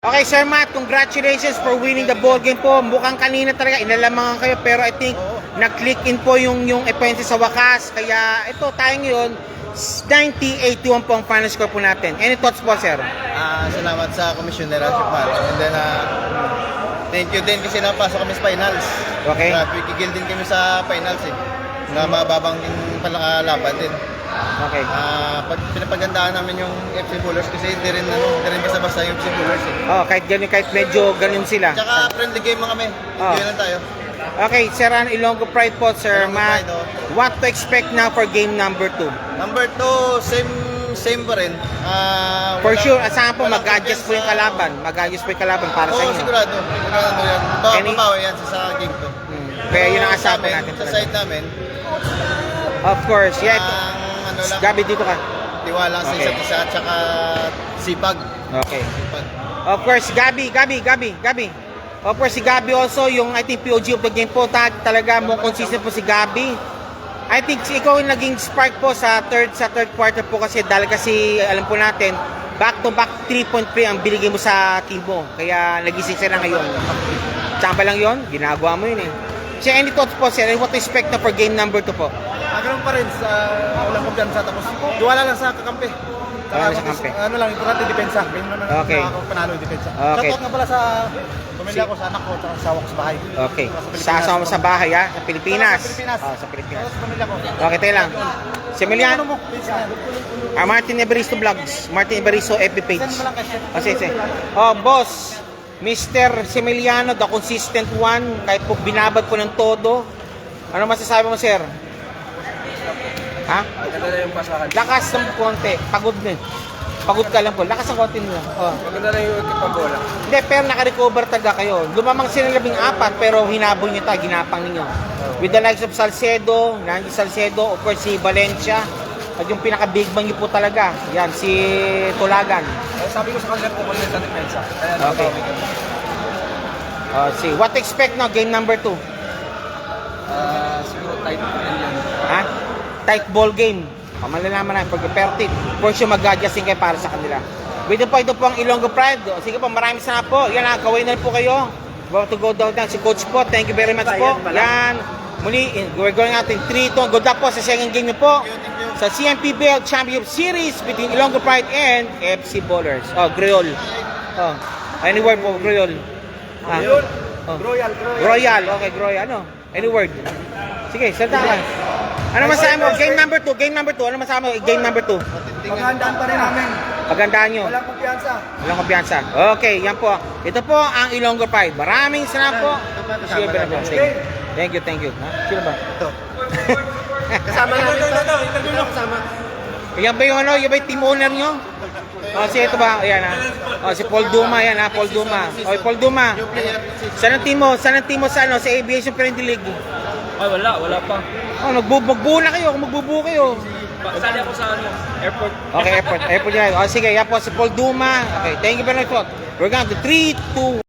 Okay, Sir Matt, congratulations for winning the ball game po. Mukhang kanina talaga inalamangan kayo, pero I think na-click in po yung offense sa wakas. Kaya ito tayo ngayon, 90-81 po ang final score po natin. Any thoughts po, sir? Salamat sa Commissioner Ashokmal. And then, thank you din kasi napasok kami sa finals. Okay. Kikil din kami sa finals na mababang laban din. Okay. Pinapagandaan namin yung FC Bullers kasi hindi rin basta-basta yung FC Bullers Kahit medyo ganun sila. Tsaka friendly game mo kami. Enjoy lang tayo. Okay, Sir Ilonggo Pride po, Sir Matt. What to expect now for game number 2? Number 2, same pa rin. For sure, asahan po mag-adjust po yung kalaban. Mag-adjust po yung kalaban para sa inyo. Sigurado yan. Babawi yan sa game 2. Kaya yun ang asahan po natin. Sa side namin. Of course, yeah. Gabi, dito ka. Tiwala sa isa't isa at saka sipag. Okay. Of course, Gabi. Of course, si Gabi also, yung I think POG of the game po, talaga mo consistent po si Gabi. I think ikaw yung naging spark po sa third quarter po kasi dahil kasi alam po natin, back-to-back 3-point play ang binigay mo sa team mo. Kaya nagising sila ngayon. Tsamba lang yun, ginagawa mo yun eh. So, any thoughts po, sir? What to expect na for game number 2 po? Ganun pa rin sa walang kumpiyansa tapos duwala lang sa kakampi. Ano lang, importante depensa. Okay. Panalo yung depensa. Okay. Shoutout nga pala sa pamilya ko, sa anak ko, at sa asawa ko sa bahay. Okay. Sa asawa mo sa bahay, ha? Sa Pilipinas. Sa Pilipinas. Sa pamilya ko. Okay, tayo lang. Si Emiliano. Martin Evaristo Vlogs. Martin Evaristo FB page. Sige. Boss. Mr. Semiliano, the consistent one. Kahit po binabad po ng todo. Ano masasabi mo, sir? Ha? Maganda na yung pasahan. Lakas ng konti. Pagod na. Pagod ka lang po. Lakas ng konti nyo. Maganda na yung ikipabola. Hindi, pero naka-recover talaga kayo. Lumamang sila 14, pero hinabol nyo tayo. Ginapang ninyo. With the likes of Salcedo, Nancy Salcedo, of course si Valencia. At yung pinaka-big man nyo po talaga. Yan, si Tulagan. Sabi ko sa kanila po sa depensa. Okay. See, what to expect now, game number 2? Siguro tight po yan. Ha? Tight ball game. Malalaman na, pag-pertit. For sure, mag-adjusting kayo para sa kanila. Ito po ang Ilonggo Pride. Sige po, maraming sana po. Yan, kaway na po kayo. About to go down si Coach po. Thank you very much po. Yan. Muli, we're going out in 3-2. Good luck po sa second game niyo po. Sa CMPBL Championship Series between Ilonggo Pride and FC Ballers. Griol. Any word po, Griol? Royal. Okay, Groyal. Any word? Sige, salta ka. Ano masasabi mo? Game number 2. Ano masasabi mo? Game number 2. Paghandaan pa rin namin. Pagandaan nyo. Walang kumpiyansa. Okay, yan po. Ito po ang Ilonggo Pride. Maraming salamat po. Sige. Thank you. Sino ba? Ito. Kasama namin ito. Kasama. Yan ba yung yan ba yung team owner nyo? Ito ba? Ayan si Paul Duma, yan Paul Duma. Paul Duma. Saan ang team mo sa sa Aviation Friendly League? Ay, wala pa. Magbubuo na kayo, magbubuo kayo. Sali ako sa airport. Okay, airport yan. Sige, yan po si Paul Duma. Okay, thank you very much po. We're going to 3, 2,